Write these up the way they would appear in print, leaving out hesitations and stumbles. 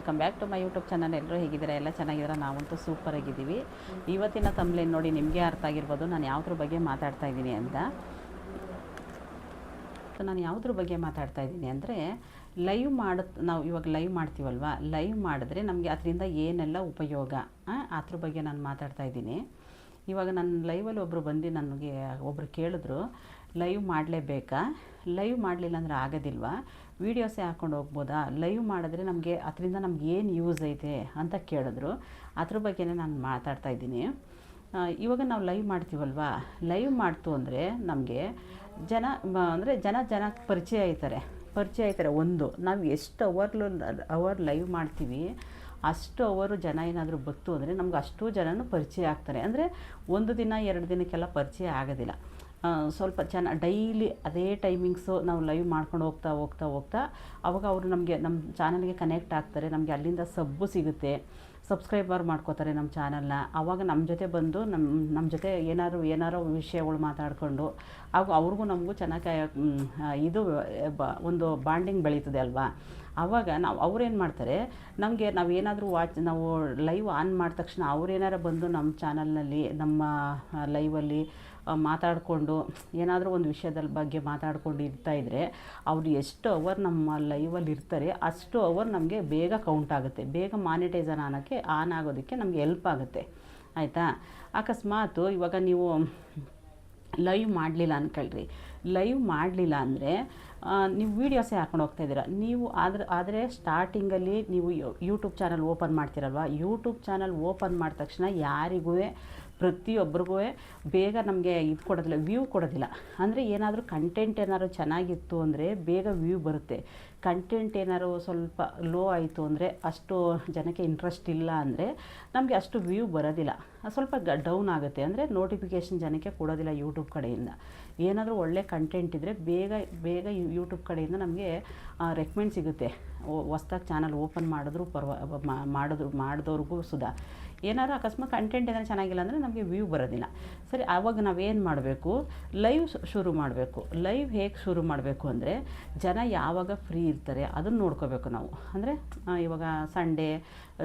Welcome back to my YouTube channel. ಎಲ್ಲರೂ ಹೇಗಿದ್ದೀರಾ? ಎಲ್ಲ ಚೆನ್ನಾಗಿದ್ದೀರಾ? ನಾವಂತೂ ಸೂಪರಾಗಿದ್ದೀವಿ. ಇವತ್ತಿನ ತಮ್ಲೇನ್ ನೋಡಿ ನಿಮಗೆ ಅರ್ಥ ಆಗಿರ್ಬೋದು ನಾನು ಯಾವುದ್ರ ಬಗ್ಗೆ ಮಾತಾಡ್ತಾ ಇದ್ದೀನಿ ಅಂತ. ನಾನು ಯಾವುದ್ರ ಬಗ್ಗೆ ಮಾತಾಡ್ತಾ ಇದ್ದೀನಿ ಅಂದರೆ, ನಾವು ಇವಾಗ ಲೈವ್ ಮಾಡ್ತೀವಲ್ವ, ಲೈವ್ ಮಾಡಿದ್ರೆ ನಮಗೆ ಅದರಿಂದ ಏನೆಲ್ಲ ಉಪಯೋಗ, ಅದ್ರ ಬಗ್ಗೆ ನಾನು ಮಾತಾಡ್ತಾ ಇದ್ದೀನಿ. ಇವಾಗ ನನ್ನ ಲೈವಲ್ಲಿ ಒಬ್ಬರು ಕೇಳಿದ್ರು, ಲೈವ್ ಮಾಡಲೇಬೇಕಾ, ಲೈವ್ ಮಾಡಲಿಲ್ಲ ಅಂದರೆ ಆಗೋದಿಲ್ವಾ, ವೀಡಿಯೋಸೇ ಹಾಕ್ಕೊಂಡು ಹೋಗ್ಬೋದಾ, ಲೈವ್ ಮಾಡಿದ್ರೆ ಅದರಿಂದ ನಮ್ಗೆ ಏನು ಯೂಸ್ ಐತೆ ಅಂತ ಕೇಳಿದ್ರು. ಅದ್ರ ಬಗ್ಗೆನೇ ನಾನು ಮಾತಾಡ್ತಾ ಇದ್ದೀನಿ. ಇವಾಗ ನಾವು ಲೈವ್ ಮಾಡ್ತೀವಲ್ವ, ಲೈವ್ ಮಾಡ್ತು ಅಂದರೆ ನಮಗೆ ಜನ ಪರಿಚಯ ಆಯ್ತಾರೆ. ಒಂದು ನಾವು ಎಷ್ಟು ಅವರ್ ಲೈವ್ ಮಾಡ್ತೀವಿ ಅಷ್ಟು ಅವರು ಜನ ಏನಾದರೂ ಬತ್ತು ಅಂದರೆ ನಮ್ಗೆ ಅಷ್ಟು ಜನನೂ ಪರಿಚಯ ಆಗ್ತಾರೆ. ಅಂದರೆ ಒಂದು ದಿನ 2 ದಿನಕ್ಕೆಲ್ಲ ಪರಿಚಯ ಆಗೋದಿಲ್ಲ. ಸ್ವಲ್ಪ ಡೈಲಿ ಅದೇ ಟೈಮಿಂಗ್ಸು ನಾವು ಲೈವ್ ಮಾಡ್ಕೊಂಡು ಹೋಗ್ತಾ ಅವಾಗ ಅವರು ನಮ್ಮ ಚಾನಲ್ಗೆ ಕನೆಕ್ಟ್ ಆಗ್ತಾರೆ. ನಮಗೆ ಅಲ್ಲಿಂದ ಸಬ್ಬು ಸಿಗುತ್ತೆ, ಸಬ್ಸ್ಕ್ರೈಬರ್ ಮಾಡ್ಕೋತಾರೆ ನಮ್ಮ ಚಾನಲ್ನ. ಆವಾಗ ನಮ್ಮ ಜೊತೆ ಬಂದು ನಮ್ಮ ಜೊತೆ ಏನಾರೋ ವಿಷಯಗಳು ಮಾತಾಡಿಕೊಂಡು ಆಗ ಅವ್ರಿಗೂ ನಮಗೂ ಚೆನ್ನಾಗಿ ಒಂದು ಬಾಂಡಿಂಗ್ ಬೆಳೀತದೆ ಅಲ್ವಾ. ಆವಾಗ ಅವ್ರೇನು ಮಾಡ್ತಾರೆ, ನಾವು ಲೈವ್ ಆನ್ ಮಾಡಿದ ತಕ್ಷಣ ಅವ್ರೇನಾರು ಬಂದು ನಮ್ಮ ಚಾನಲ್ನಲ್ಲಿ ನಮ್ಮ ಲೈವಲ್ಲಿ ಮಾತಾಡಿಕೊಂಡು ಏನಾದರೂ ಒಂದು ವಿಷಯದ ಬಗ್ಗೆ ಮಾತಾಡ್ಕೊಂಡು ಇರ್ತಾಯಿದ್ರೆ ಅವರು ಎಷ್ಟು ಅವರ್ ನಮ್ಮ ಲೈವಲ್ಲಿ ಇರ್ತಾರೆ ಅಷ್ಟು ಅವರ್ ನಮಗೆ ಬೇಗ ಕೌಂಟ್ ಆಗುತ್ತೆ, ಬೇಗ ಮಾನಿಟೈಸನ್ ಆನ್ ಆಗೋದಕ್ಕೆ ನಮಗೆ ಹೆಲ್ಪ್ ಆಗುತ್ತೆ. ಆಯಿತಾ? ಅಕಸ್ಮಾತು ಇವಾಗ ನೀವು ಲೈವ್ ಮಾಡಲಿಲ್ಲ ಅಂದ್ಕೊಳ್ರಿ, ಲೈವ್ ಮಾಡಲಿಲ್ಲ ಅಂದರೆ ನೀವು ವೀಡಿಯೋಸೇ ಹಾಕೊಂಡು ಹೋಗ್ತಾಯಿದ್ದೀರ. ನೀವು ಆದರೆ ಸ್ಟಾರ್ಟಿಂಗಲ್ಲಿ ನೀವು ಯೂಟ್ಯೂಬ್ ಚಾನಲ್ ಓಪನ್ ಮಾಡ್ತೀರಲ್ವ, ಯೂಟ್ಯೂಬ್ ಚಾನಲ್ ಓಪನ್ ಮಾಡಿದ ತಕ್ಷಣ ಯಾರಿಗೂ ಪ್ರತಿಯೊಬ್ಬರಿಗೂ ಬೇಗ ನಮಗೆ ಕೊಡೋದಿಲ್ಲ, ವ್ಯೂ ಕೊಡೋದಿಲ್ಲ. ಅಂದರೆ ಏನಾದರೂ ಕಂಟೆಂಟ್ ಏನಾದ್ರು ಚೆನ್ನಾಗಿತ್ತು ಅಂದರೆ ಬೇಗ ವ್ಯೂ ಬರುತ್ತೆ. ಕಂಟೆಂಟ್ ಏನಾದ್ರು ಸ್ವಲ್ಪ ಲೋ ಆಯಿತು ಅಂದರೆ, ಅಷ್ಟು ಜನಕ್ಕೆ ಇಂಟ್ರೆಸ್ಟ್ ಇಲ್ಲ ಅಂದರೆ ನಮಗೆ ಅಷ್ಟು ವ್ಯೂ ಬರೋದಿಲ್ಲ, ಸ್ವಲ್ಪ ಡೌನ್ ಆಗುತ್ತೆ. ಅಂದರೆ ನೋಟಿಫಿಕೇಷನ್ ಜನಕ್ಕೆ ಕೊಡೋದಿಲ್ಲ ಯೂಟ್ಯೂಬ್ ಕಡೆಯಿಂದ. ಏನಾದರೂ ಒಳ್ಳೆ ಕಂಟೆಂಟ್ ಇದ್ದರೆ ಬೇಗ ಯೂಟ್ಯೂಬ್ ಕಡೆಯಿಂದ ನಮಗೆ ರೆಕಮೆಂಡ್ ಸಿಗುತ್ತೆ. ಹೊಸ್ದಾಗಿ ಚಾನಲ್ ಓಪನ್ ಮಾಡಿದವ್ರಿಗೂ ಸುಧಾ ಏನಾದ್ರು ಅಕಸ್ಮಾತ್ ಕಂಟೆಂಟ್ ಏನಾದ್ರು ಚೆನ್ನಾಗಿಲ್ಲ ಅಂದರೆ ನಮಗೆ ವ್ಯೂ ಬರೋದಿಲ್ಲ. ಸರಿ, ಆವಾಗ ನಾವೇನು ಮಾಡಬೇಕು, ಲೈವ್ ಶುರು ಮಾಡಬೇಕು. ಲೈವ್ ಹೇಗೆ ಶುರು ಮಾಡಬೇಕು ಅಂದರೆ, ಜನ ಯಾವಾಗ ಫ್ರೀ ಇರ್ತಾರೆ ಅದನ್ನು ನೋಡ್ಕೋಬೇಕು ನಾವು. ಅಂದರೆ ಇವಾಗ ಸಂಡೇ,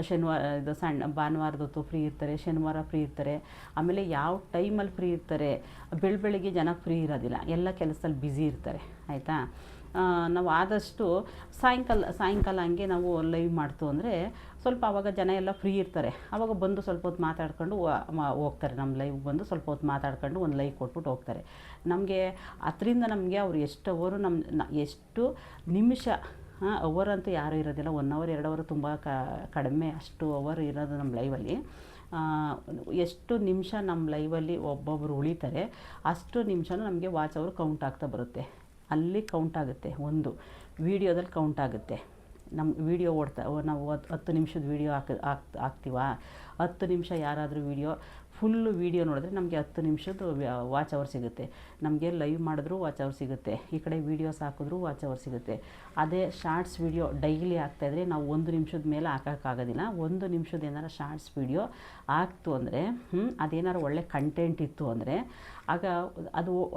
ಶನಿವಾರ, ಭಾನುವಾರದೊತ್ತು ಫ್ರೀ ಇರ್ತಾರೆ, ಶನಿವಾರ ಫ್ರೀ ಇರ್ತಾರೆ. ಆಮೇಲೆ ಯಾವ ಟೈಮಲ್ಲಿ ಫ್ರೀ ಇರ್ತಾರೆ, ಬೆಳಗ್ಗೆ ಜನ ಫ್ರೀ ಇರೋದಿಲ್ಲ, ಎಲ್ಲ ಕೆಲಸದಲ್ಲಿ ಬ್ಯುಸಿ ಇರ್ತಾರೆ. ಆಯಿತಾ? ನಾವು ಆದಷ್ಟು ಸಾಯಂಕಾಲ ಹಂಗೆ ನಾವು ಲೈವ್ ಮಾಡ್ತು ಅಂದರೆ ಸ್ವಲ್ಪ ಆವಾಗ ಜನ ಎಲ್ಲ ಫ್ರೀ ಇರ್ತಾರೆ. ಆವಾಗ ಬಂದು ಸ್ವಲ್ಪ ಹೊತ್ತು ಮಾತಾಡ್ಕೊಂಡು ಹೋಗ್ತಾರೆ. ನಮ್ಮ ಲೈವ್ ಬಂದು ಸ್ವಲ್ಪ ಹೊತ್ತು ಮಾತಾಡ್ಕೊಂಡು ಒಂದು ಲೈಕ್ ಕೊಟ್ಬಿಟ್ಟು ಹೋಗ್ತಾರೆ. ಅದರಿಂದ ನಮಗೆ ಅವ್ರು ಎಷ್ಟು ನಿಮಿಷ, ಅವರ್ ಅಂತೂ ಯಾರೂ ಇರೋದಿಲ್ಲ, 1 ಅವರ್ 2 ಅವರ್ ತುಂಬ ಕಡಿಮೆ, ಅಷ್ಟು ಅವರ್ ಇರೋದು ನಮ್ಮ ಲೈವಲ್ಲಿ. ಎಷ್ಟು ನಿಮಿಷ ನಮ್ಮ ಲೈವಲ್ಲಿ ಒಬ್ಬೊಬ್ಬರು ಉಳಿತಾರೆ ಅಷ್ಟು ನಿಮಿಷನೂ ನಮಗೆ ವಾಚ್ ಅವರ್ ಕೌಂಟ್ ಆಗ್ತಾ ಬರುತ್ತೆ. ಅಲ್ಲಿ ಕೌಂಟ್ ಆಗುತ್ತೆ, ಒಂದು ವೀಡಿಯೋದಲ್ಲಿ ಕೌಂಟ್ ಆಗುತ್ತೆ. ನಮ್ಮ ವೀಡಿಯೋ ನಾವು 10 ನಿಮಿಷದ ವೀಡಿಯೋ ಹಾಕ್ತೀವ, 10 ನಿಮಿಷ ಯಾರಾದರೂ ಫುಲ್ಲು ವೀಡಿಯೋ ನೋಡಿದ್ರೆ ನಮಗೆ 10 ನಿಮಿಷದ್ದು ವಾಚ್ ಅವರ್ ಸಿಗುತ್ತೆ. ನಮಗೆ ಲೈವ್ ಮಾಡಿದ್ರೂ ವಾಚ್ ಅವರ್ ಸಿಗುತ್ತೆ, ಈ ಕಡೆ ವೀಡಿಯೋಸ್ ಹಾಕಿದ್ರೂ ವಾಚ್ ಅವರ್ ಸಿಗುತ್ತೆ. ಅದೇ ಶಾರ್ಟ್ಸ್ ವೀಡಿಯೋ ಡೈಲಿ ಹಾಕ್ತಾಯಿದ್ರೆ ನಾವು 1 ನಿಮಿಷದ ಮೇಲೆ ಹಾಕೋಕ್ಕಾಗೋದಿಲ್ಲ. 1 ನಿಮಿಷದ ಏನಾರು ಶಾರ್ಟ್ಸ್ ವೀಡಿಯೋ ಹಾಕ್ತು ಅಂದರೆ, ಅದೇನಾರು ಒಳ್ಳೆ ಕಂಟೆಂಟ್ ಇತ್ತು ಅಂದರೆ ಆಗ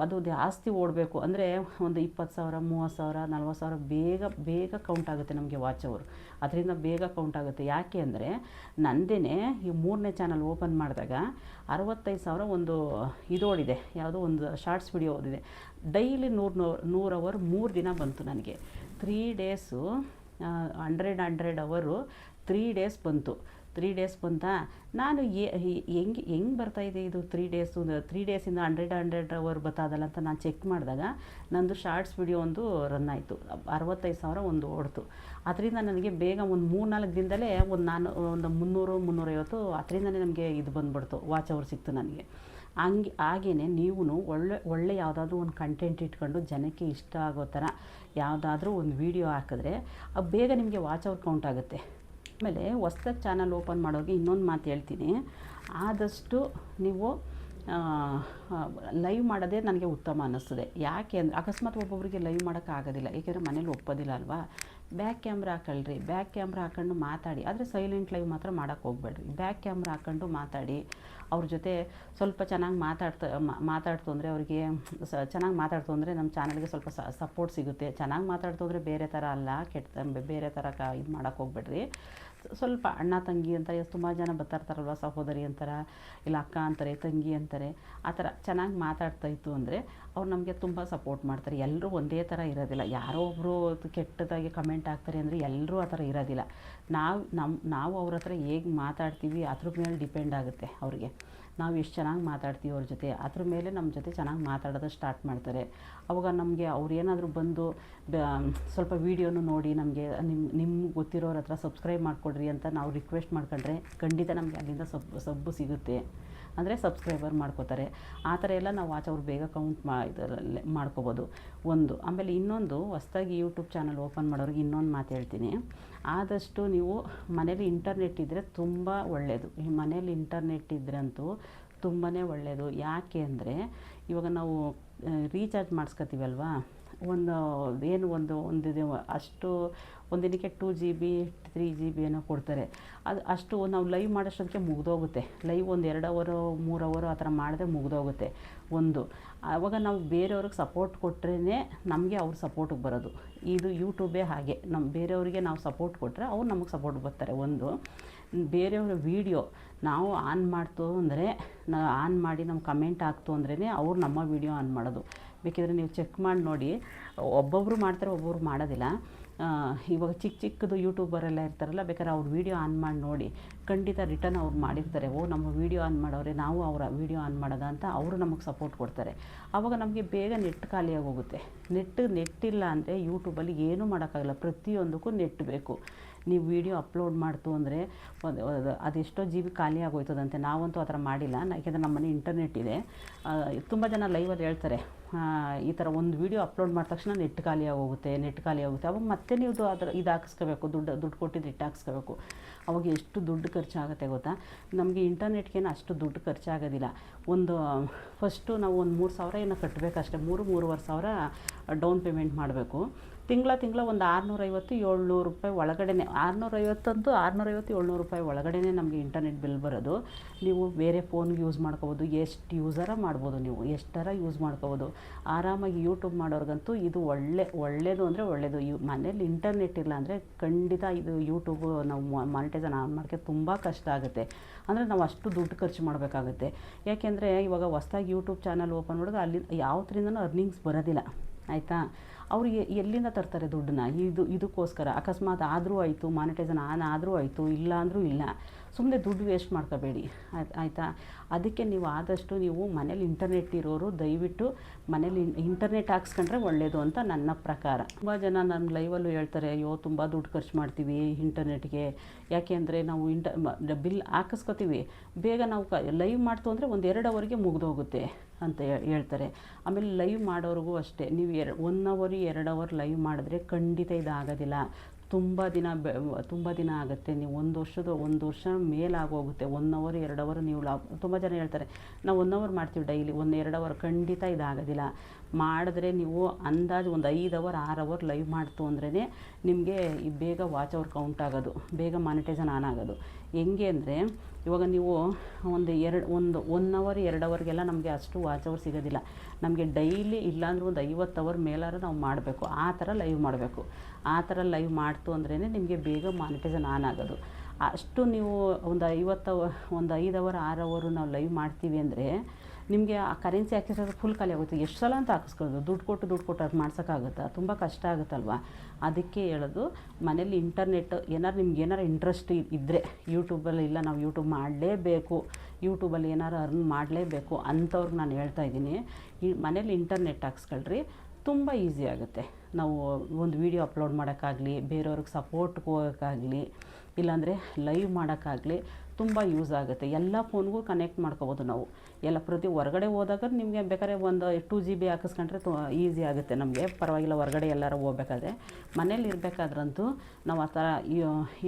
ಅದು ಜಾಸ್ತಿ ಓಡಬೇಕು. ಅಂದರೆ ಒಂದು 20,000, 30,000, 40,000 ಬೇಗ ಕೌಂಟ್ ಆಗುತ್ತೆ ನಮಗೆ ವಾಚ್ ಅವರು. ಅದರಿಂದ ಬೇಗ ಕೌಂಟ್ ಆಗುತ್ತೆ. ಯಾಕೆ ಅಂದರೆ ನಂದೇ ಈ 3ನೇ ಚಾನಲ್ ಓಪನ್ ಮಾಡಿದಾಗ 65,000 ಒಂದು ಓಡಿದೆ, ಯಾವುದೋ ಒಂದು ಶಾರ್ಟ್ಸ್ ವಿಡಿಯೋ ಓದಿದೆ. ಡೈಲಿ 100 ಅವರ್ 3 ದಿನ ಬಂತು ನನಗೆ. 3 ಡೇಸು 100 ಅವರು 3 ಡೇಸ್ ಬಂತು. 3 ಡೇಸ್ ಬಂತಾ, ನಾನು ಹೆಂಗೆ ಬರ್ತಾಯಿದೆ ಇದು 3 ಡೇಸಿಂದ 100 ಅವರ್ ಬರ್ತಾದಲ್ಲ ಅಂತ ನಾನು ಚೆಕ್ ಮಾಡಿದಾಗ ನಂದು ಶಾರ್ಟ್ಸ್ ವಿಡಿಯೋ ಒಂದು ರನ್ ಆಯಿತು. 65,000 ಒಂದು ಓಡ್ತು. ಅದರಿಂದ ನನಗೆ ಬೇಗ ಒಂದು 3-4 ದಿನದಲ್ಲೇ ಒಂದು 300-350 ಅದರಿಂದನೇ ನಮಗೆ ಇದು ಬಂದುಬಿಡ್ತು, ವಾಚ್ ಅವರ್ ಸಿಕ್ತು ನನಗೆ. ಹಾಗೆಯೇ ನೀವು ಒಳ್ಳೆ ಯಾವುದಾದ್ರೂ ಒಂದು ಕಂಟೆಂಟ್ ಇಟ್ಕೊಂಡು ಜನಕ್ಕೆ ಇಷ್ಟ ಆಗೋ ಥರ ಯಾವುದಾದ್ರೂ ಒಂದು ವೀಡಿಯೋ ಹಾಕಿದ್ರೆ ಬೇಗ ನಿಮಗೆ ವಾಚ್ ಅವರ್ ಕೌಂಟ್ ಆಗುತ್ತೆ. ಆಮೇಲೆ ಹೊಸ್ದಾಗಿ ಚಾನಲ್ ಓಪನ್ ಮಾಡೋರಿಗೆ ಇನ್ನೊಂದು ಮಾತು ಹೇಳ್ತೀನಿ, ಆದಷ್ಟು ನೀವು ಲೈವ್ ಮಾಡೋದೇ ನನಗೆ ಉತ್ತಮ ಅನ್ನಿಸ್ತದೆ. ಯಾಕೆ ಅಂದರೆ ಅಕಸ್ಮಾತ್ ಒಬ್ಬೊಬ್ಬರಿಗೆ ಲೈವ್ ಮಾಡೋಕ್ಕಾಗೋದಿಲ್ಲ, ಏಕೆಂದರೆ ಮನೇಲಿ ಒಪ್ಪೋದಿಲ್ಲ ಅಲ್ವಾ. ಬ್ಯಾಕ್ ಕ್ಯಾಮ್ರಾ ಹಾಕೊಳ್ರಿ, ಬ್ಯಾಕ್ ಕ್ಯಾಮ್ರಾ ಹಾಕ್ಕೊಂಡು ಮಾತಾಡಿ. ಆದರೆ ಸೈಲೆಂಟ್ ಲೈವ್ ಮಾತ್ರ ಮಾಡೋಕ್ಕೆ ಹೋಗಬೇಡ್ರಿ. ಬ್ಯಾಕ್ ಕ್ಯಾಮ್ರಾ ಹಾಕ್ಕೊಂಡು ಮಾತಾಡಿ. ಅವ್ರ ಜೊತೆ ಸ್ವಲ್ಪ ಚೆನ್ನಾಗಿ ಮಾತಾಡ್ತು ಅಂದರೆ ಅವರಿಗೆ ಚೆನ್ನಾಗಿ ಮಾತಾಡ್ತು ಅಂದರೆ ನಮ್ಮ ಚಾನಲ್ಗೆ ಸ್ವಲ್ಪ ಸಪೋರ್ಟ್ ಸಿಗುತ್ತೆ. ಚೆನ್ನಾಗಿ ಮಾತಾಡ್ತು ಅಂದರೆ ಬೇರೆ ಥರ ಅಲ್ಲ, ಬೇರೆ ಥರ ಇದು ಮಾಡೋಕ್ಕೆ ಹೋಗ್ಬೇಡ್ರಿ. ಸ್ವಲ್ಪ ಅಣ್ಣ ತಂಗಿ ಅಂತಾರೆ, ತುಂಬ ಜನ ಬರ್ತಾಯಿರ್ತಾರಲ್ವ, ಸಹೋದರಿ ಅಂತಾರೆ, ಇಲ್ಲ ಅಕ್ಕ ಅಂತಾರೆ, ತಂಗಿ ಅಂತಾರೆ, ಆ ಥರ ಚೆನ್ನಾಗಿ ಮಾತಾಡ್ತಾಯಿತ್ತು ಅಂದರೆ ಅವ್ರು ನಮಗೆ ತುಂಬ ಸಪೋರ್ಟ್ ಮಾಡ್ತಾರೆ. ಎಲ್ಲರೂ ಒಂದೇ ಥರ ಇರೋದಿಲ್ಲ. ಯಾರೋ ಒಬ್ಬರು ಕೆಟ್ಟದಾಗಿ ಕಮೆಂಟ್ ಹಾಕ್ತಾರೆ ಅಂದರೆ ಎಲ್ಲರೂ ಆ ಥರ ಇರೋದಿಲ್ಲ. ನಾವು ಅವ್ರ ಹತ್ರ ಹೇಗೆ ಮಾತಾಡ್ತೀವಿ ಅದ್ರ ಮೇಲೆ ಡಿಪೆಂಡ್ ಆಗುತ್ತೆ ಅವ್ರಿಗೆ. ನಾವು ಎಷ್ಟು ಚೆನ್ನಾಗಿ ಮಾತಾಡ್ತೀವಿ ಅವ್ರ ಜೊತೆ, ಅದ್ರ ಮೇಲೆ ನಮ್ಮ ಜೊತೆ ಚೆನ್ನಾಗಿ ಮಾತಾಡೋದು ಸ್ಟಾರ್ಟ್ ಮಾಡ್ತಾರೆ. ಅವಾಗ ನಮಗೆ ಅವ್ರು ಏನಾದರೂ ಬಂದು ಸ್ವಲ್ಪ ವೀಡಿಯೋನು ನೋಡಿ ನಮಗೆ ನಿಮ್ಗೆ ಗೊತ್ತಿರೋರ ಹತ್ರ ಸಬ್ಸ್ಕ್ರೈಬ್ ಮಾಡಿಕೊಡ್ರಿ ಅಂತ ನಾವು ರಿಕ್ವೆಸ್ಟ್ ಮಾಡ್ಕೊಂಡ್ರೆ ಖಂಡಿತ ನಮಗೆ ಅಲ್ಲಿಂದ ಸಬ್ಬು ಸಿಗುತ್ತೆ, ಅಂದರೆ ಸಬ್ಸ್ಕ್ರೈಬರ್ ಮಾಡ್ಕೋತಾರೆ. ಆ ಥರ ಎಲ್ಲ ನಾವು ಅವ್ರು ಬೇಗ ಕೌಂಟ್ ಇದರಲ್ಲಿ ಮಾಡ್ಕೋಬೋದು ಒಂದು. ಆಮೇಲೆ ಇನ್ನೊಂದು, ಹೊಸ್ದಾಗಿ ಯೂಟ್ಯೂಬ್ ಚಾನಲ್ ಓಪನ್ ಮಾಡೋರಿಗೆ ಇನ್ನೊಂದು ಮಾತು ಹೇಳ್ತೀನಿ. ಆದಷ್ಟು ನೀವು ಮನೇಲಿ ಇಂಟರ್ನೆಟ್ ಇದ್ದರೆ ತುಂಬ ಒಳ್ಳೆಯದು. ಈ ಮನೇಲಿ ಇಂಟರ್ನೆಟ್ ಇದ್ರಂತೂ ತುಂಬಾ ಒಳ್ಳೆಯದು. ಯಾಕೆ ಅಂದರೆ ಇವಾಗ ನಾವು ರೀಚಾರ್ಜ್ ಮಾಡಿಸ್ಕೊತೀವಲ್ವಾ, ಒಂದು ಅಷ್ಟು ಒಂದಿನಕ್ಕೆ 2 GB 3 GB ಏನೋ ಕೊಡ್ತಾರೆ. ಅದು ಅಷ್ಟು ನಾವು ಲೈವ್ ಮಾಡೋಷ್ಟೊತ್ತಿಗೆ ಮುಗಿದೋಗುತ್ತೆ. ಲೈವ್ ಒಂದು 2 ಅವರು 3 ಅವರು ಆ ಥರ ಮಾಡಿದ್ರೆ ಮುಗಿದೋಗುತ್ತೆ ಒಂದು. ಆವಾಗ ನಾವು ಬೇರೆಯವ್ರಿಗೆ ಸಪೋರ್ಟ್ ಕೊಟ್ರೇ ನಮಗೆ ಅವ್ರ ಸಪೋರ್ಟಿಗೆ ಬರೋದು. ಇದು ಯೂಟ್ಯೂಬೇ ಹಾಗೆ, ಬೇರೆಯವರಿಗೆ ನಾವು ಸಪೋರ್ಟ್ ಕೊಟ್ಟರೆ ಅವ್ರು ನಮಗೆ ಸಪೋರ್ಟ್ ಬರ್ತಾರೆ ಒಂದು. ಬೇರೆಯವರ ವೀಡಿಯೋ ನಾವು ಆನ್ ಮಾಡ್ತು ಅಂದರೆ ಆನ್ ಮಾಡಿ ನಮ್ಮ ಕಮೆಂಟ್ ಹಾಕ್ತು ಅಂದ್ರೇ ಅವ್ರು ನಮ್ಮ ವೀಡಿಯೋ ಆನ್ ಮಾಡೋದು. ಬೇಕಿದ್ರೆ ನೀವು ಚೆಕ್ ಮಾಡಿ ನೋಡಿ, ಒಬ್ಬೊಬ್ಬರು ಮಾಡ್ತಾರೆ, ಒಬ್ಬೊಬ್ರು ಮಾಡೋದಿಲ್ಲ. ಇವಾಗ ಚಿಕ್ಕದು ಯೂಟ್ಯೂಬರೆಲ್ಲ ಇರ್ತಾರಲ್ಲ, ಬೇಕಾದ್ರೆ ಅವ್ರ ವೀಡಿಯೋ ಆನ್ ಮಾಡಿ ನೋಡಿ, ಖಂಡಿತ ರಿಟರ್ನ್ ಅವ್ರು ಮಾಡಿರ್ತಾರೆ. ನಮ್ಮ ವೀಡಿಯೋ ಆನ್ ಮಾಡೋರೆ, ನಾವು ಅವರ ವೀಡಿಯೋ ಆನ್ ಮಾಡೋದ ಅಂತ ಅವರು ನಮಗೆ ಸಪೋರ್ಟ್ ಕೊಡ್ತಾರೆ. ಆವಾಗ ನಮಗೆ ಬೇಗ ನೆಟ್ ಖಾಲಿಯಾಗಿ ಹೋಗುತ್ತೆ. ನೆಟ್ ಇಲ್ಲ ಅಂದರೆ ಯೂಟ್ಯೂಬಲ್ಲಿ ಏನೂ ಮಾಡೋಕ್ಕಾಗಲ್ಲ. ಪ್ರತಿಯೊಂದಕ್ಕೂ ನೆಟ್ ಬೇಕು. ನೀವು ವೀಡಿಯೋ ಅಪ್ಲೋಡ್ ಮಾಡ್ತು ಅಂದರೆ ಅದೆಷ್ಟೋ GB ಖಾಲಿ ಆಗೋಯ್ತದಂತೆ. ನಾವಂತೂ ಆ ಥರ ಮಾಡಿಲ್ಲ, ಯಾಕೆಂದರೆ ನಮ್ಮ ಮನೆ ಇಂಟರ್ನೆಟ್ ಇದೆ. ತುಂಬ ಜನ ಲೈವಲ್ಲಿ ಹೇಳ್ತಾರೆ, ಈ ಥರ ಒಂದು ವೀಡಿಯೋ ಅಪ್ಲೋಡ್ ಮಾಡಿದ ತಕ್ಷಣ ನೆಟ್ ಖಾಲಿ ಆಗೋಗುತ್ತೆ. ಅವಾಗ ಮತ್ತೆ ನೀವು ಇದು ಹಾಕಿಸ್ಕೋಬೇಕು, ದುಡ್ಡು ಕೊಟ್ಟಿದ್ದು ನೆಟ್ ಹಾಕ್ಸ್ಕೋಬೇಕು. ಅವಾಗ ಎಷ್ಟು ದುಡ್ಡು ಖರ್ಚಾಗುತ್ತೆ ಗೊತ್ತಾ? ನಮಗೆ ಇಂಟರ್ನೆಟ್ಗೇನು ಅಷ್ಟು ದುಡ್ಡು ಖರ್ಚಾಗೋದಿಲ್ಲ. ಫಸ್ಟು ನಾವು ಒಂದು 3,000 ಏನೋ ಕಟ್ಟಬೇಕಷ್ಟೇ. 3,500 ಡೌನ್ ಪೇಮೆಂಟ್ ಮಾಡಬೇಕು. ತಿಂಗಳ ಒಂದು 650-700 ರೂಪಾಯಿ ಒಳಗಡೆನೆ, 650-700 ರೂಪಾಯಿ ಒಳಗಡೆನೆ ನಮಗೆ ಇಂಟರ್ನೆಟ್ ಬಿಲ್ ಬರೋದು. ನೀವು ಬೇರೆ ಫೋನ್ಗೆ ಯೂಸ್ ಮಾಡ್ಕೋಬೋದು, ಎಷ್ಟು ಯೂಸರ ಮಾಡ್ಬೋದು, ನೀವು ಎಷ್ಟರ ಯೂಸ್ ಮಾಡ್ಕೋಬೋದು ಆರಾಮಾಗಿ. ಯೂಟ್ಯೂಬ್ ಮಾಡೋರ್ಗಂತೂ ಇದು ಒಳ್ಳೆಯದು ಅಂದರೆ ಒಳ್ಳೆಯದು. ಮನೇಲಿ ಇಂಟರ್ನೆಟ್ ಇಲ್ಲ ಅಂದರೆ ಖಂಡಿತ ಇದು ಯೂಟ್ಯೂಬು ನಾವು ಮಾನಿಟೈಸೇಷನ್ ಆನ್ ಮಾಡೋಕ್ಕೆ ತುಂಬ ಕಷ್ಟ ಆಗುತ್ತೆ. ಅಂದರೆ ನಾವು ಅಷ್ಟು ದುಡ್ಡು ಖರ್ಚು ಮಾಡಬೇಕಾಗುತ್ತೆ. ಯಾಕೆಂದರೆ ಇವಾಗ ಹೊಸ್ದಾಗಿ ಯೂಟ್ಯೂಬ್ ಚಾನಲ್ ಓಪನ್ ಮಾಡೋದು, ಅಲ್ಲಿ ಯಾವುದರಿಂದನೂ ಅರ್ನಿಂಗ್ಸ್ ಬರೋದಿಲ್ಲ, ಆಯಿತಾ? ಅವ್ರಿಗೆ ಎಲ್ಲಿಂದ ತರ್ತಾರೆ ದುಡ್ಡನ್ನ? ಇದಕ್ಕೋಸ್ಕರ ಅಕಸ್ಮಾತ್ ಆದರೂ ಆಯಿತು, ಮಾನಿಟೈಸೇಷನ್ ಆನ್ ಆದರೂ ಆಯಿತು, ಇಲ್ಲ ಅಂದರೂ ಇಲ್ಲ. ಸುಮ್ಮನೆ ದುಡ್ಡು ವೇಸ್ಟ್ ಮಾಡ್ಕೋಬೇಡಿ, ಆಯಿತಾ? ಅದಕ್ಕೆ ನೀವು ಆದಷ್ಟು ನೀವು ಮನೇಲಿ ಇಂಟರ್ನೆಟ್ ಇರೋರು ದಯವಿಟ್ಟು ಮನೇಲಿ ಇಂಟರ್ನೆಟ್ ಹಾಕ್ಸ್ಕೊಂಡ್ರೆ ಒಳ್ಳೆಯದು ಅಂತ ನನ್ನ ಪ್ರಕಾರ. ತುಂಬ ಜನ ನನ್ನ ಲೈವಲ್ಲೂ ಹೇಳ್ತಾರೆ, ಅಯ್ಯೋ ತುಂಬ ದುಡ್ಡು ಖರ್ಚು ಮಾಡ್ತೀವಿ ಇಂಟರ್ನೆಟ್ಗೆ. ಯಾಕೆ ಅಂದರೆ ನಾವು ಬಿಲ್ ಹಾಕಿಸ್ಕೊತೀವಿ, ಬೇಗ ನಾವು ಲೈವ್ ಮಾಡ್ತು ಅಂದರೆ 1-2 ಅವರಿಗೆ ಮುಗಿದೋಗುತ್ತೆ ಅಂತ ಹೇಳ್ತಾರೆ. ಆಮೇಲೆ ಲೈವ್ ಮಾಡೋರಿಗೂ ಅಷ್ಟೇ, ನೀವು 1 ಅವರ್ 2 ಅವರ್ ಲೈವ್ ಮಾಡಿದ್ರೆ ಖಂಡಿತ ಇದಾಗೋದಿಲ್ಲ. ತುಂಬ ದಿನ ಆಗುತ್ತೆ. ನೀವು ಒಂದು ವರ್ಷ ಮೇಲಾಗೋಗುತ್ತೆ. 1 ಅವರ್ 2 ಅವರ್ ನೀವು ತುಂಬ ಜನ ಹೇಳ್ತಾರೆ, ನಾವು 1 ಅವರ್ ಮಾಡ್ತೀವಿ ಡೈಲಿ, 1-2 ಅವರ್. ಖಂಡಿತ ಇದಾಗೋದಿಲ್ಲ. ಮಾಡಿದ್ರೆ ನೀವು ಅಂದಾಜು ಒಂದು 5 ಅವರ್ 6 ಅವರ್ ಲೈವ್ ಮಾಡ್ತು ಅಂದ್ರೇ ನಿಮಗೆ ಬೇಗ ವಾಚ್ ಅವರ್ ಕೌಂಟ್ ಆಗೋದು, ಬೇಗ ಮಾನಿಟೈಸೇಷನ್ ಆನ್ ಆಗೋದು. ಹೆಂಗೆ ಅಂದರೆ ಇವಾಗ ನೀವು 1 ಅವರ್ 2 ಅವರ್ಗೆಲ್ಲ ನಮಗೆ ಅಷ್ಟು ವಾಚ್ ಅವರ್ ಸಿಗೋದಿಲ್ಲ. ನಮಗೆ ಡೈಲಿ ಇಲ್ಲಾಂದ್ರೆ ಒಂದು 50 ಅವರ್ ಮೇಲಾರು ನಾವು ಮಾಡಬೇಕು. ಆ ಥರ ಲೈವ್ ಮಾಡಬೇಕು. ಆ ಥರ ಲೈವ್ ಮಾಡ್ತು ಅಂದ್ರೇ ನಿಮಗೆ ಬೇಗ ಮಾನಿಟೈಸೇಷನ್ ಆನ್ ಆಗೋದು. ಅಷ್ಟು ನೀವು ಒಂದು 5 ಅವರ್ 6 ಅವರು ನಾವು ಲೈವ್ ಮಾಡ್ತೀವಿ ಅಂದರೆ ನಿಮಗೆ ಆ ಕರೆನ್ಸಿ ಹಾಕಿಸೋದು ಫುಲ್ ಖಾಲಿ ಆಗುತ್ತೆ. ಎಷ್ಟು ಸಲ ಅಂತ ಹಾಕಿಸ್ಕೊಳ್ಳೋದು? ದುಡ್ಡು ಕೊಟ್ಟು ಅದು ಮಾಡ್ಸೋಕ್ಕಾಗುತ್ತಾ? ತುಂಬ ಕಷ್ಟ ಆಗುತ್ತಲ್ವ? ಅದಕ್ಕೆ ಹೇಳೋದು, ಮನೇಲಿ ಇಂಟರ್ನೆಟ್ ನಿಮ್ಗೆ ಏನಾರು ಇಂಟ್ರೆಸ್ಟ್ ಇದ್ದರೆ, ಯೂಟ್ಯೂಬಲ್ಲಿ ಇಲ್ಲ ನಾವು ಯೂಟ್ಯೂಬ್ ಮಾಡಲೇಬೇಕು, ಯೂಟ್ಯೂಬಲ್ಲಿ ಏನಾರು ಅರ್ನ್ ಮಾಡಲೇಬೇಕು ಅಂಥವ್ರಿಗೆ ನಾನು ಹೇಳ್ತಾ ಇದ್ದೀನಿ, ಈ ಮನೇಲಿ ಇಂಟರ್ನೆಟ್ ಹಾಕ್ಸ್ಕೊಳ್ರಿ. ತುಂಬ ಈಸಿ ಆಗುತ್ತೆ. ನಾವು ಒಂದು ವೀಡಿಯೋ ಅಪ್ಲೋಡ್ ಮಾಡೋಕ್ಕಾಗಲಿ, ಬೇರೆಯವ್ರಿಗೆ ಸಪೋರ್ಟ್ ಹೋಗೋಕ್ಕಾಗಲಿ, ಇಲ್ಲಾಂದರೆ ಲೈವ್ ಮಾಡೋಕ್ಕಾಗಲಿ ತುಂಬ ಯೂಸ್ ಆಗುತ್ತೆ. ಎಲ್ಲ ಫೋನ್ಗೂ ಕನೆಕ್ಟ್ ಮಾಡ್ಕೋಬೋದು ನಾವು. ಪ್ರತಿ ಹೊರಗಡೆ ಹೋದಾಗ ನಿಮಗೆ ಬೇಕಾದ್ರೆ ಒಂದು 2 GB ಹಾಕಿಸ್ಕೊಂಡ್ರೆ ಈಸಿ ಆಗುತ್ತೆ ನಮಗೆ, ಪರವಾಗಿಲ್ಲ. ಹೊರಗಡೆ ಎಲ್ಲರೂ ಹೋಗ್ಬೇಕಾದ್ರೆ, ಮನೇಲಿ ಇರಬೇಕಾದ್ರಂತೂ ನಾವು ಆ ಥರ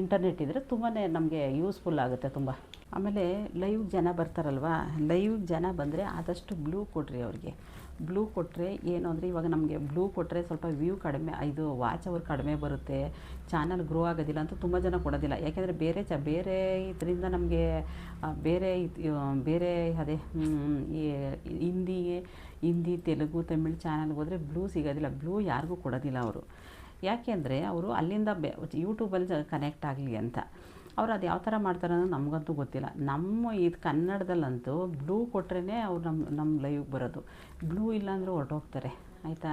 ಇಂಟರ್ನೆಟ್ ಇದ್ದರೆ ತುಂಬಾ ನಮಗೆ ಯೂಸ್ಫುಲ್ ಆಗುತ್ತೆ ತುಂಬ. ಆಮೇಲೆ ಲೈವ್ ಜನ ಬರ್ತಾರಲ್ವ, ಲೈವ್ ಜನ ಬಂದರೆ ಆದಷ್ಟು ಬ್ಲೂ ಕೊಡ್ರಿ ಅವ್ರಿಗೆ. ಬ್ಲೂ ಕೊಟ್ಟರೆ ಏನು ಅಂದರೆ, ಇವಾಗ ನಮಗೆ ಬ್ಲೂ ಕೊಟ್ಟರೆ ಸ್ವಲ್ಪ ವ್ಯೂ ಕಡಿಮೆ, ಇದು ವಾಚ್ ಅವರ್ ಕಡಿಮೆ ಬರುತ್ತೆ, ಚಾನಲ್ ಗ್ರೋ ಆಗೋದಿಲ್ಲ ಅಂತ ತುಂಬ ಜನ ಕೊಡೋದಿಲ್ಲ. ಯಾಕೆಂದರೆ ಬೇರೆ ಇದರಿಂದ ನಮಗೆ ಬೇರೆ ಅದೇ ಈ ಹಿಂದಿ ತೆಲುಗು ತಮಿಳ್ ಚಾನಲ್ಗೆ ಹೋದರೆ ಬ್ಲೂ ಸಿಗೋದಿಲ್ಲ. ಬ್ಲೂ ಯಾರಿಗೂ ಕೊಡೋದಿಲ್ಲ ಅವರು. ಯಾಕೆ ಅಂದರೆ ಅವರು ಅಲ್ಲಿಂದ ಯೂಟ್ಯೂಬಲ್ಲಿ ಕನೆಕ್ಟ್ ಆಗಲಿ ಅಂತ. ಅವ್ರು ಅದು ಯಾವ ಥರ ಮಾಡ್ತಾರೆ ಅನ್ನೋದು ನಮಗಂತೂ ಗೊತ್ತಿಲ್ಲ. ನಮ್ಮ ಇದು ಕನ್ನಡದಲ್ಲಂತೂ ಬ್ಲೂ ಕೊಟ್ರೇ ಅವ್ರು ನಮ್ಮ ಲೈವ್ಗೆ ಬರೋದು. ಬ್ಲೂ ಇಲ್ಲಾಂದರೆ ಹೊರಟೋಗ್ತಾರೆ ಆಯಿತಾ.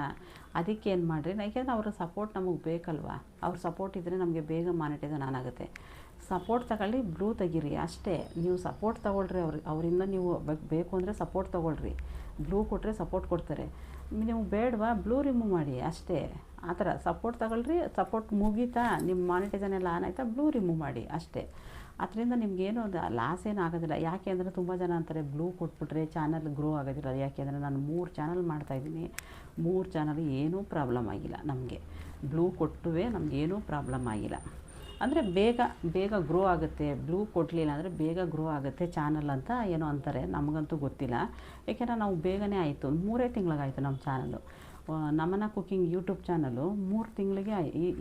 ಅದಕ್ಕೆ ಏನು ಮಾಡಿರಿ, ಯಾಕೆಂದರೆ ಅವ್ರ ಸಪೋರ್ಟ್ ನಮಗೆ ಬೇಕಲ್ವಾ. ಅವ್ರ ಸಪೋರ್ಟ್ ಇದ್ದರೆ ನಮಗೆ ಬೇಗ ಮಾನಿಟೈಸೇಷನ್ ಆಗುತ್ತೆ. ಸಪೋರ್ಟ್ ತಗೊಳ್ಳಿ, ಬ್ಲೂ ತೆಗೀರಿ ಅಷ್ಟೇ. ನೀವು ಸಪೋರ್ಟ್ ತೊಗೊಳ್ರಿ, ಅವರಿಂದ ನೀವು ಬೇಕು ಅಂದರೆ ಸಪೋರ್ಟ್ ತೊಗೊಳ್ರಿ. ಬ್ಲೂ ಕೊಟ್ಟರೆ ಸಪೋರ್ಟ್ ಕೊಡ್ತಾರೆ. ನೀವು ಬೇಡವಾ ಬ್ಲೂ ರಿಮೂವ್ ಮಾಡಿ ಅಷ್ಟೇ. ಆ ಥರ ಸಪೋರ್ಟ್ ತಗೊಳ್ರಿ, ಸಪೋರ್ಟ್ ಮುಗೀತಾ ನಿಮ್ಮ ಮಾನಿಟೈಸೇಷನ್ ಎಲ್ಲ ಆನ್ ಆಯಿತಾ ಬ್ಲೂ ರಿಮೂವ್ ಮಾಡಿ ಅಷ್ಟೇ. ಅದರಿಂದ ನಿಮಗೇನು ಅದು ಲಾಸ್ ಏನು ಆಗೋದಿಲ್ಲ. ಯಾಕೆ ಅಂದರೆ ತುಂಬ ಜನ ಅಂತಾರೆ ಬ್ಲೂ ಕೊಟ್ಬಿಟ್ರೆ ಚಾನಲ್ ಗ್ರೋ ಆಗೋದಿಲ್ಲ. ಯಾಕೆಂದರೆ ನಾನು 3 ಚಾನಲ್ ಮಾಡ್ತಾಯಿದ್ದೀನಿ, 3 ಚಾನಲ್ ಏನೂ ಪ್ರಾಬ್ಲಮ್ ಆಗಿಲ್ಲ ನಮಗೆ. ಬ್ಲೂ ಕೊಟ್ಟುವೆ ನಮಗೇನೂ ಪ್ರಾಬ್ಲಮ್ ಆಗಿಲ್ಲ. ಅಂದರೆ ಬೇಗ ಗ್ರೋ ಆಗುತ್ತೆ. ಬ್ಲೂ ಕೊಡಲಿಲ್ಲ ಅಂದರೆ ಬೇಗ ಗ್ರೋ ಆಗುತ್ತೆ ಚಾನಲ್ ಅಂತ ಏನೋ ಅಂತಾರೆ, ನಮಗಂತೂ ಗೊತ್ತಿಲ್ಲ. ಏಕೆಂದರೆ ನಾವು ಬೇಗನೆ ಆಯಿತು, 3 ತಿಂಗಳಿಗಾಯಿತು ನಮ್ಮ ಚಾನಲ್ಲು. ನಮನ ಕುಕಿಂಗ್ ಯೂಟ್ಯೂಬ್ ಚಾನಲು 3 ತಿಂಗಳಿಗೆ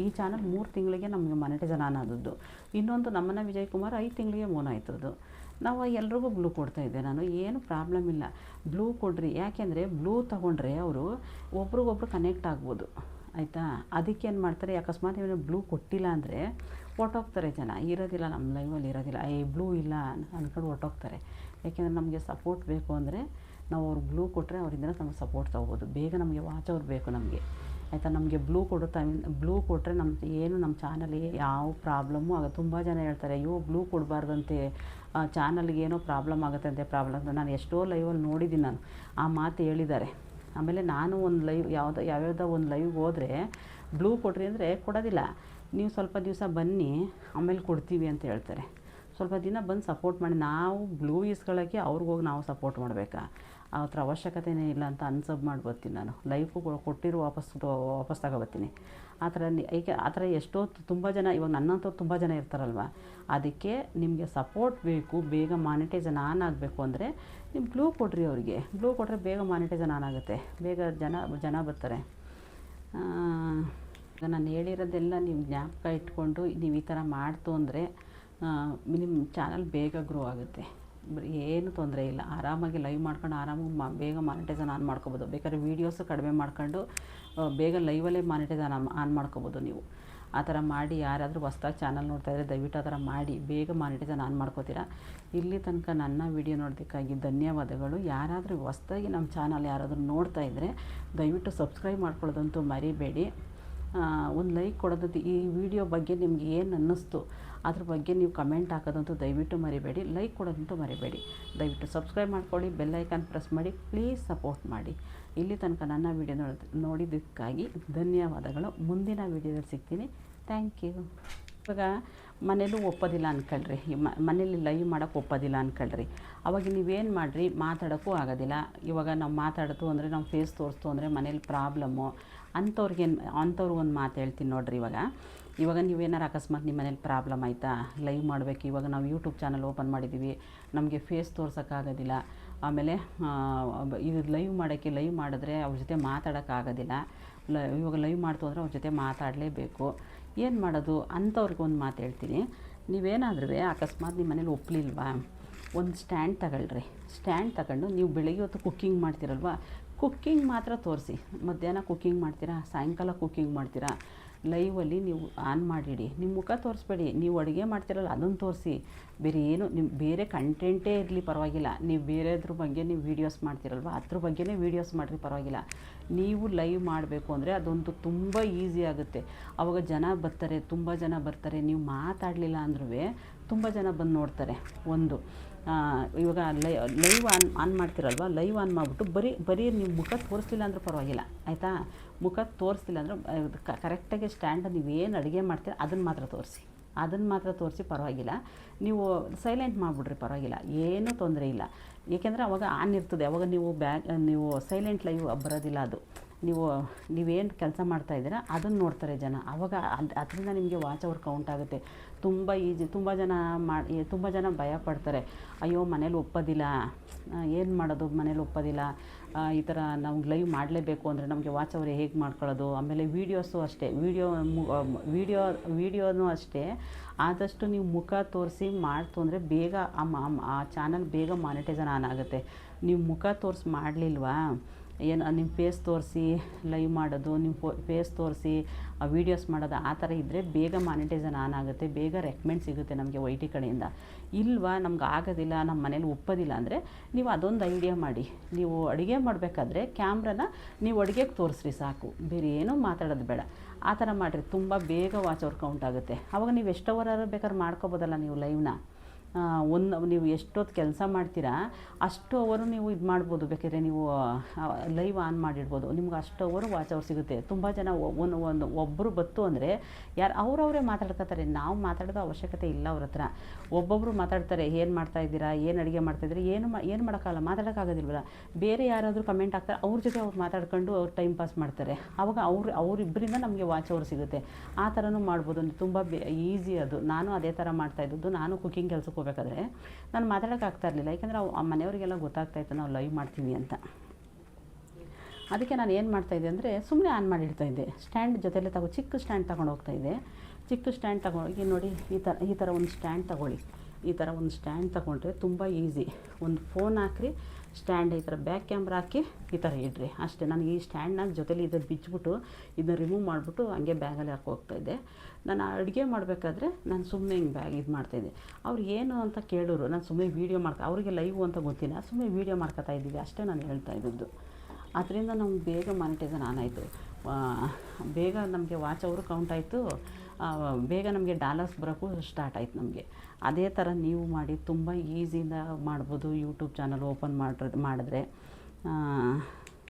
ಈ ಚಾನಲ್ 3 ತಿಂಗಳಿಗೆ ನಮಗೆ ಮಾನಿಟೈಸೇಷನ್ ಆನ್ ಆದದ್ದು. ಇನ್ನೊಂದು ನಮನ ವಿಜಯ್ ಕುಮಾರ್ 5 ತಿಂಗಳಿಗೆ ಓನ್ ಆಯ್ತದು. ನಾವು ಎಲ್ರಿಗೂ ಬ್ಲೂ ಕೊಡ್ತಾಯಿದ್ದೆ ನಾನು, ಏನು ಪ್ರಾಬ್ಲಮ್ ಇಲ್ಲ. ಬ್ಲೂ ಕೊಡ್ರಿ, ಯಾಕೆಂದರೆ ಬ್ಲೂ ತೊಗೊಂಡ್ರೆ ಅವರು ಒಬ್ರಿಗೊಬ್ರು ಕನೆಕ್ಟ್ ಆಗ್ಬೋದು ಆಯಿತಾ. ಅದಕ್ಕೆ ಏನು ಮಾಡ್ತಾರೆ, ಅಕಸ್ಮಾತ್ ನೀವು ಬ್ಲೂ ಕೊಟ್ಟಿಲ್ಲ ಅಂದರೆ ಹೊರ್ಟೋಗ್ತಾರೆ ಜನ, ಇರೋದಿಲ್ಲ ನಮ್ಮ ಲೈವಲ್ಲಿ ಇರೋದಿಲ್ಲ, ಬ್ಲೂ ಇಲ್ಲ ಅಂದ್ಕೊಂಡು ಹೊರ್ಟೋಗ್ತಾರೆ. ಯಾಕೆಂದರೆ ನಮಗೆ ಸಪೋರ್ಟ್ ಬೇಕು ಅಂದರೆ ನಾವು ಅವ್ರಿಗೆ ಬ್ಲೂ ಕೊಟ್ಟರೆ ಅವರಿಂದ ನಮಗೆ ಸಪೋರ್ಟ್ ತೊಗೋಬೋದು. ಬೇಗ ನಮಗೆ ವಾಚ್ ಅವ್ರು ಬೇಕು ನಮಗೆ ಆಯಿತಾ. ನಮಗೆ ಬ್ಲೂ ಕೊಟ್ಟರೆ ನಮ್ಮ ಚಾನಲ್ಗೆ ಯಾವ ಪ್ರಾಬ್ಲಮ್ಮು ಆಗೋದು. ತುಂಬ ಜನ ಹೇಳ್ತಾರೆ, ಅಯ್ಯೋ ಬ್ಲೂ ಕೊಡಬಾರ್ದಂತೆ, ಚಾನಲ್ಗೆ ಏನೋ ಪ್ರಾಬ್ಲಮ್ ಆಗುತ್ತೆ ಅಂತೆ. ಪ್ರಾಬ್ಲಮ್ ನಾನು ಎಷ್ಟೋ ಲೈವಲ್ಲಿ ನೋಡಿದ್ದೀನಿ, ನಾನು ಆ ಮಾತು ಹೇಳಿದ್ದಾರೆ. ಆಮೇಲೆ ನಾನು ಒಂದು ಲೈವ್ ಯಾವ್ಯಾವುದೋ ಒಂದು ಲೈವ್ಗೆ ಹೋದರೆ ಬ್ಲೂ ಕೊಡ್ರಿ ಅಂದರೆ ಕೊಡೋದಿಲ್ಲ. ನೀವು ಸ್ವಲ್ಪ ದಿವಸ ಬನ್ನಿ ಆಮೇಲೆ ಕೊಡ್ತೀವಿ ಅಂತ ಹೇಳ್ತಾರೆ. ಸ್ವಲ್ಪ ದಿನ ಬಂದು ಸಪೋರ್ಟ್ ಮಾಡಿ. ನಾವು ಬ್ಲೂ ಇಸ್ಕೊಳ್ಳೋಕ್ಕೆ ಅವ್ರಿಗೋಗಿ ನಾವು ಸಪೋರ್ಟ್ ಮಾಡಬೇಕಾ? ಆ ಥರ ಅವಶ್ಯಕತೆಯೇ ಇಲ್ಲ ಅಂತ ಅನ್ಸಬ್ ಮಾಡ್ಬರ್ತೀನಿ ನಾನು. ಲೈಫು ಕೊಟ್ಟಿರೋ ವಾಪಸ್ ತಗೊಬರ್ತೀನಿ. ಆ ಥರ ಎಷ್ಟೋ ತುಂಬ ಜನ, ಇವಾಗ ನನ್ನಂಥವ್ರು ತುಂಬ ಜನ ಇರ್ತಾರಲ್ವ. ಅದಕ್ಕೆ ನಿಮಗೆ ಸಪೋರ್ಟ್ ಬೇಕು, ಬೇಗ ಮಾನಿಟೈಸೇಷನ್ ಆನ್ ಆಗಬೇಕು ಅಂದರೆ ನೀವು ಬ್ಲೂ ಕೊಡ್ರಿ ಅವರಿಗೆ. ಬ್ಲೂ ಕೊಟ್ಟರೆ ಬೇಗ ಮಾನಿಟೈಸೇಷನ್ ಆನ್ ಆಗುತ್ತೆ, ಬೇಗ ಜನ ಬರ್ತಾರೆ. ಈಗ ನಾನು ಹೇಳಿರೋದೆಲ್ಲ ನೀವು ಜ್ಞಾಪಕ ಇಟ್ಕೊಂಡು ನೀವು ಈ ಥರ ಮಾಡ್ತು ಅಂದರೆ ನಿಮ್ಮ ಚಾನಲ್ ಬೇಗ ಗ್ರೋ ಆಗುತ್ತೆ. ಏನು ತೊಂದರೆ ಇಲ್ಲ. ಆರಾಮಾಗಿ ಲೈವ್ ಮಾಡ್ಕೊಂಡು ಆರಾಮಾಗಿ ಬೇಗ ಮಾನಿಟೈಸೇಷನ್ ಆನ್ ಮಾಡ್ಕೊಬೋದು. ಬೇಕಾದ್ರೆ ವೀಡಿಯೋಸು ಕಡಿಮೆ ಮಾಡ್ಕೊಂಡು ಬೇಗ ಲೈವಲ್ಲೇ ಮಾನಿಟೈಸೇಷನ್ ಆನ್ ಮಾಡ್ಕೊಬೋದು ನೀವು. ಆ ಥರ ಮಾಡಿ ಯಾರಾದರೂ ಹೊಸ್ದಾಗಿ ಚಾನಲ್ ನೋಡ್ತಾಯಿದ್ರೆ ದಯವಿಟ್ಟು ಆ ಥರ ಮಾಡಿ ಬೇಗ ಮಾನಿಟೈಸೇಷನ್ ಆನ್ ಮಾಡ್ಕೋತೀರಾ. ಇಲ್ಲಿ ತನಕ ನನ್ನ ವಿಡಿಯೋ ನೋಡೋದಕ್ಕಾಗಿ ಧನ್ಯವಾದಗಳು. ಯಾರಾದರೂ ಹೊಸ್ದಾಗಿ ನಮ್ಮ ಚಾನಲ್ ಯಾರಾದರೂ ನೋಡ್ತಾ ಇದ್ದರೆ ದಯವಿಟ್ಟು ಸಬ್ಸ್ಕ್ರೈಬ್ ಮಾಡ್ಕೊಳ್ಳೋದಂತೂ ಮರಿಬೇಡಿ. ಒಂದು ಲೈಕ್ ಕೊಡೋದಂತೂ, ಈ ವಿಡಿಯೋ ಬಗ್ಗೆ ನಿಮ್ಗೆ ಏನು ಅನ್ನಿಸ್ತು ಅದ್ರ ಬಗ್ಗೆ ನೀವು ಕಮೆಂಟ್ ಹಾಕೋದಂತೂ ದಯವಿಟ್ಟು ಮರಿಬೇಡಿ. ಲೈಕ್ ಕೊಡೋದಂತೂ ಮರಿಬೇಡಿ. ದಯವಿಟ್ಟು ಸಬ್ಸ್ಕ್ರೈಬ್ ಮಾಡ್ಕೊಳ್ಳಿ, ಬೆಲ್ ಐಕಾನ್ ಪ್ರೆಸ್ ಮಾಡಿ, ಪ್ಲೀಸ್ ಸಪೋರ್ಟ್ ಮಾಡಿ. ಇಲ್ಲಿ ತನಕ ನನ್ನ ವಿಡಿಯೋ ನೋಡಿದ್ದಕ್ಕಾಗಿ ಧನ್ಯವಾದಗಳು. ಮುಂದಿನ ವಿಡಿಯೋದಲ್ಲಿ ಸಿಗ್ತೀನಿ. Thank you. ಇವಾಗ ಮನೇಲೂ ಒಪ್ಪೋದಿಲ್ಲ ಅಂದ್ಕೊಳ್ರಿ, ಮನೇಲಿ ಲೈವ್ ಮಾಡೋಕ್ಕೆ ಒಪ್ಪೋದಿಲ್ಲ ಅಂದ್ಕೊಳ್ರಿ. ಅವಾಗ ನೀವೇನು ಮಾಡಿರಿ, ಮಾತಾಡೋಕ್ಕೂ ಆಗೋದಿಲ್ಲ. ಇವಾಗ ನಾವು ಮಾತಾಡ್ತು ಅಂದರೆ ನಾವು ಫೇಸ್ ತೋರಿಸ್ತು ಅಂದರೆ ಮನೇಲಿ ಪ್ರಾಬ್ಲಮ್ಮು. ಅಂಥವ್ರಿಗೆ ಒಂದು ಮಾತು ಹೇಳ್ತೀನಿ ನೋಡಿರಿ. ಇವಾಗ ನೀವೇನಾರು ಅಕಸ್ಮಾತ್ ನಿಮ್ಮ ಮನೇಲಿ ಪ್ರಾಬ್ಲಮ್ ಆಯಿತಾ, ಲೈವ್ ಮಾಡಬೇಕು. ಇವಾಗ ನಾವು ಯೂಟ್ಯೂಬ್ ಚಾನಲ್ ಓಪನ್ ಮಾಡಿದ್ದೀವಿ, ನಮಗೆ ಫೇಸ್ ತೋರ್ಸೋಕ್ಕಾಗೋದಿಲ್ಲ. ಆಮೇಲೆ ಇದು ಲೈವ್ ಮಾಡಿದ್ರೆ ಅವ್ರ ಜೊತೆ ಮಾತಾಡೋಕ್ಕಾಗೋದಿಲ್ಲ. ಇವಾಗ ಲೈವ್ ಮಾಡ್ತು ಅಂದರೆ ಅವ್ರ ಜೊತೆ ಮಾತಾಡಲೇಬೇಕು. ಏನು ಮಾಡೋದು ಅಂಥವ್ರಿಗೆ ಒಂದು ಮಾತು ಹೇಳ್ತೀನಿ. ನೀವೇನಾದ್ರೂ ಅಕಸ್ಮಾತ್ ನಿಮ್ಮ ಮನೇಲಿ ಒಪ್ಪಲಿಲ್ವಾ, ಒಂದು ಸ್ಟ್ಯಾಂಡ್ ತಗೊಳ್ರಿ. ಸ್ಟ್ಯಾಂಡ್ ತಗೊಂಡು ನೀವು ಬೆಳಗ್ಗೆ ಹೊತ್ತು ಕುಕ್ಕಿಂಗ್ ಮಾಡ್ತೀರಲ್ವ, ಕುಕ್ಕಿಂಗ್ ಮಾತ್ರ ತೋರಿಸಿ. ಮಧ್ಯಾಹ್ನ ಕುಕ್ಕಿಂಗ್ ಮಾಡ್ತೀರಾ, ಸಾಯಂಕಾಲ ಕುಕ್ಕಿಂಗ್ ಮಾಡ್ತೀರಾ, ಲೈವಲ್ಲಿ ನೀವು ಆನ್ ಮಾಡಿಡಿ. ನಿಮ್ಮ ಮುಖ ತೋರಿಸ್ಬೇಡಿ. ನೀವು ಅಡುಗೆ ಮಾಡ್ತಿರಲ್ಲ ಅದನ್ನು ತೋರಿಸಿ. ಬೇರೆ ಏನು ಬೇರೆ ಕಂಟೆಂಟೇ ಇರಲಿ ಪರವಾಗಿಲ್ಲ. ನೀವು ಬೇರೆದ್ರ ಬಗ್ಗೆ ನೀವು ವೀಡಿಯೋಸ್ ಮಾಡ್ತಿರಲ್ವ ಅದ್ರ ಬಗ್ಗೆನೇ ವೀಡಿಯೋಸ್ ಮಾಡಿರಿ ಪರವಾಗಿಲ್ಲ. ನೀವು ಲೈವ್ ಮಾಡಬೇಕು ಅಂದರೆ ಅದೊಂದು ತುಂಬ ಈಸಿ ಆಗುತ್ತೆ. ಆವಾಗ ಜನ ಬರ್ತಾರೆ, ತುಂಬ ಜನ ಬರ್ತಾರೆ. ನೀವು ಮಾತಾಡಲಿಲ್ಲ ಅಂದ್ರೂ ತುಂಬ ಜನ ಬಂದು ನೋಡ್ತಾರೆ. ಇವಾಗ ಲೈವ್ ಆನ್ ಮಾಡ್ತಿರಲ್ವ, ಲೈವ್ ಆನ್ ಮಾಡಿಬಿಟ್ಟು ಬರೀ ನೀವು ಮುಖ ತೋರಿಸ್ಲಿಲ್ಲ ಅಂದರೂ ಪರವಾಗಿಲ್ಲ ಆಯಿತಾ. ಮುಖ ತೋರಿಸ್ತಿಲ್ಲ ಅಂದರೆ ಕರೆಕ್ಟಾಗಿ ಸ್ಟ್ಯಾಂಡ್ ನೀವೇನು ಅಡುಗೆ ಮಾಡ್ತೀರ ಅದನ್ನು ಮಾತ್ರ ತೋರಿಸಿ ಪರವಾಗಿಲ್ಲ. ನೀವು ಸೈಲೆಂಟ್ ಮಾಡಿಬಿಡ್ರಿ ಪರವಾಗಿಲ್ಲ, ಏನೂ ತೊಂದರೆ ಇಲ್ಲ. ಏಕೆಂದರೆ ಅವಾಗ ಆನ್ ಇರ್ತದೆ. ಅವಾಗ ನೀವು ಸೈಲೆಂಟ್ ಲೈವ್ ಬರೋದಿಲ್ಲ. ಅದು ನೀವೇನು ಕೆಲಸ ಮಾಡ್ತಾಯಿದ್ದೀರಾ ಅದನ್ನು ನೋಡ್ತಾರೆ ಜನ. ಆವಾಗ ಅದರಿಂದ ನಿಮಗೆ ವಾಚ್ ಅವರ್ ಕೌಂಟ್ ಆಗುತ್ತೆ. ತುಂಬ ಈಜಿ. ತುಂಬ ಜನ ಭಯ ಪಡ್ತಾರೆ, ಅಯ್ಯೋ ಮನೇಲಿ ಒಪ್ಪೋದಿಲ್ಲ, ಏನು ಮಾಡೋದು ಮನೇಲಿ ಒಪ್ಪೋದಿಲ್ಲ, ಈ ಥರ ನಾವು ಲೈವ್ ಮಾಡಲೇಬೇಕು ಅಂದರೆ ನಮಗೆ ವಾಚ್ ಅವರ್ ಹೇಗೆ ಮಾಡ್ಕೊಳ್ಳೋದು. ಆಮೇಲೆ ವೀಡಿಯೋಸು ಅಷ್ಟೇ, ವೀಡಿಯೋನೂ ಅಷ್ಟೇ. ಆದಷ್ಟು ನೀವು ಮುಖ ತೋರಿಸಿ ಮಾಡ್ತು ಅಂದರೆ ಬೇಗ ಆ ಚಾನಲ್ ಬೇಗ ಮಾನಿಟೈಸೇಷನ್ ಆನ್ ಆಗುತ್ತೆ. ನೀವು ಮುಖ ತೋರಿಸಿ ಮಾಡಲಿಲ್ವಾ, ಏನು ನಿಮ್ಮ ಫೇಸ್ ತೋರಿಸಿ ಲೈವ್ ಮಾಡೋದು, ನಿಮ್ಮ ಫೇಸ್ ತೋರಿಸಿ ವೀಡಿಯೋಸ್ ಮಾಡೋದು ಆ ಥರ ಇದ್ದರೆ ಬೇಗ ಮಾನಿಟೈಸೇಷನ್ ಆನ್ ಆಗುತ್ತೆ, ಬೇಗ ರೆಕಮೆಂಡ್ ಸಿಗುತ್ತೆ ನಮಗೆ ವೈ ಟಿ ಕಡೆಯಿಂದ. ಇಲ್ವಾ ನಮ್ಗೆ ಆಗೋದಿಲ್ಲ, ನಮ್ಮ ಮನೇಲಿ ಒಪ್ಪೋದಿಲ್ಲ ಅಂದರೆ ನೀವು ಅದೊಂದು ಐಡಿಯಾ ಮಾಡಿ. ನೀವು ಅಡುಗೆ ಮಾಡಬೇಕಾದ್ರೆ ಕ್ಯಾಮ್ರಾನ ನೀವು ಅಡುಗೆಗೆ ತೋರಿಸ್ರಿ ಸಾಕು, ಬೇರೆ ಏನೂ ಮಾತಾಡೋದು ಬೇಡ. ಆ ಥರ ಮಾಡಿರಿ, ತುಂಬ ಬೇಗ ವಾಚ್ ಅವರ್ ಕೌಂಟ್ ಆಗುತ್ತೆ. ಆವಾಗ ನೀವು ಎಷ್ಟು ಅವರ್ ಬೇಕಾದ್ರೆ ಮಾಡ್ಕೊಬೋದಲ್ಲ ನೀವು ಲೈವ್ನ. ನೀವು ಎಷ್ಟೊತ್ತು ಕೆಲಸ ಮಾಡ್ತೀರಾ ಅಷ್ಟು ಅವರು ನೀವು ಇದು ಮಾಡ್ಬೋದು, ಬೇಕಾದ್ರೆ ನೀವು ಲೈವ್ ಆನ್ ಮಾಡಿಡ್ಬೋದು, ನಿಮ್ಗೆ ಅಷ್ಟು ಅವರು ವಾಚ್ ಅವರ್ ಸಿಗುತ್ತೆ. ತುಂಬ ಜನ ಒಬ್ಬರು ಬತ್ತು ಅಂದರೆ ಯಾರು ಅವರವರೇ ಮಾತಾಡ್ಕೊತಾರೆ, ನಾವು ಮಾತಾಡೋದು ಅವಶ್ಯಕತೆ ಇಲ್ಲ ಅವ್ರ ಹತ್ರ. ಒಬ್ಬೊಬ್ಬರು ಮಾತಾಡ್ತಾರೆ, ಏನು ಮಾಡ್ತಾಯಿದ್ದೀರಾ, ಏನು ಅಡುಗೆ ಮಾಡ್ತಾಯಿದ್ದೀರಾ, ಏನು ಮಾಡೋಕ್ಕಾಗಲ್ಲ, ಮಾತಾಡೋಕ್ಕಾಗೋದಿಲ್ವಲ್ಲ. ಬೇರೆ ಯಾರಾದರೂ ಕಮೆಂಟ್ ಹಾಕ್ತಾರೆ, ಅವ್ರ ಜೊತೆ ಅವ್ರು ಮಾತಾಡ್ಕೊಂಡು ಅವ್ರು ಟೈಮ್ ಪಾಸ್ ಮಾಡ್ತಾರೆ. ಆವಾಗ ಅವರಿಬ್ಬರಿಂದ ನಮಗೆ ವಾಚ್ ಅವರ್ ಸಿಗುತ್ತೆ. ಆ ಥರನೂ ಮಾಡ್ಬೋದು, ತುಂಬ ಈಸಿ ಅದು. ನಾನು ಅದೇ ಥರ ಮಾಡ್ತಾಯಿದ್ದದ್ದು. ನಾನು ಕುಕ್ಕಿಂಗ್ ಕೆಲಸಕ್ಕೆ ಹೋಗ್ಬೇಕಾದ್ರೆ ನಾನು ಮಾತಾಡೋಕ್ಕಾಗ್ತಾ ಇರಲಿಲ್ಲ, ಯಾಕೆಂದರೆ ಆ ಮನೆಯವರಿಗೆಲ್ಲ ಗೊತ್ತಾಗ್ತಾಯಿತ್ತು ನಾವು ಲೈವ್ ಮಾಡ್ತೀವಿ ಅಂತ. ಅದಕ್ಕೆ ನಾನು ಏನು ಮಾಡ್ತಾಯಿದ್ದೆ ಅಂದರೆ ಸುಮ್ಮನೆ ಆನ್ ಮಾಡಿಡ್ತಾಯಿದ್ದೆ. ಸ್ಟ್ಯಾಂಡ್ ಜೊತೆಲೇ ಚಿಕ್ಕ ಸ್ಟ್ಯಾಂಡ್ ತೊಗೊಂಡು ಹೋಗ್ತಾಯಿದ್ದೆ. ಚಿಕ್ಕ ಸ್ಟ್ಯಾಂಡ್ ತೊಗೊಂಡೋಗಿ ನೋಡಿ, ಈ ಥರ ಒಂದು ಸ್ಟ್ಯಾಂಡ್ ತೊಗೊಳ್ಳಿ. ಈ ಥರ ಒಂದು ಸ್ಟ್ಯಾಂಡ್ ತೊಗೊಂಡ್ರೆ ತುಂಬ ಈಸಿ. ಒಂದು ಫೋನ್ ಹಾಕ್ರಿ, ಸ್ಟ್ಯಾಂಡ್ ಈ ಥರ ಬ್ಯಾಕ್ ಕ್ಯಾಮ್ರಾ ಹಾಕಿ ಈ ಥರ ಇಡ್ರಿ ಅಷ್ಟೇ. ನನಗೆ ಈ ಸ್ಟ್ಯಾಂಡ್ನ ಜೊತೆಲಿ ಇದನ್ನು ಬಿಚ್ಚಿಬಿಟ್ಟು ಇದನ್ನ ರಿಮೂವ್ ಮಾಡಿಬಿಟ್ಟು ಹಂಗೆ ಬ್ಯಾಗಲ್ಲಿ ಹೋಗ್ತಾಯಿದ್ದೆ. ನಾನು ಅಡುಗೆ ಮಾಡಬೇಕಾದ್ರೆ ನಾನು ಸುಮ್ಮನೆ ಹಿಂಗೆ ಬ್ಯಾಗ್ ಇದು ಮಾಡ್ತಾಯಿದ್ದೆ. ಅವ್ರು ಏನು ಅಂತ ಕೇಳೋರು, ನಾನು ಸುಮ್ಮನೆ ವೀಡಿಯೋ ಅವ್ರಿಗೆ ಲೈವ್ ಅಂತ ಗೊತ್ತಿಲ್ಲ, ಸುಮ್ಮನೆ ವೀಡಿಯೋ ಮಾಡ್ಕೊತಾ ಇದ್ದೀವಿ ಅಷ್ಟೇ ನಾನು ಹೇಳ್ತಾ ಇದ್ದದ್ದು. ಅದರಿಂದ ನಮ್ಗೆ ಬೇಗ ಮಾನಿಟೈಸೇಷನ್ ಆನ್ ಆಯಿತು, ಬೇಗ ನಮಗೆ ವಾಚ್ ಅವರು ಕೌಂಟ್ ಆಯಿತು, ಬೇಗ ನಮಗೆ ಡಾಲರ್ಸ್ ಬರೋಕ್ಕೂ ಸ್ಟಾರ್ಟ್ ಆಯ್ತು ನಮಗೆ. ಅದೇ ಥರ ನೀವು ಮಾಡಿ ತುಂಬ ಈಸಿಯಿಂದ ಮಾಡ್ಬೋದು. ಯೂಟ್ಯೂಬ್ ಚಾನಲ್ ಓಪನ್ ಮಾಡಿದ್ರೆ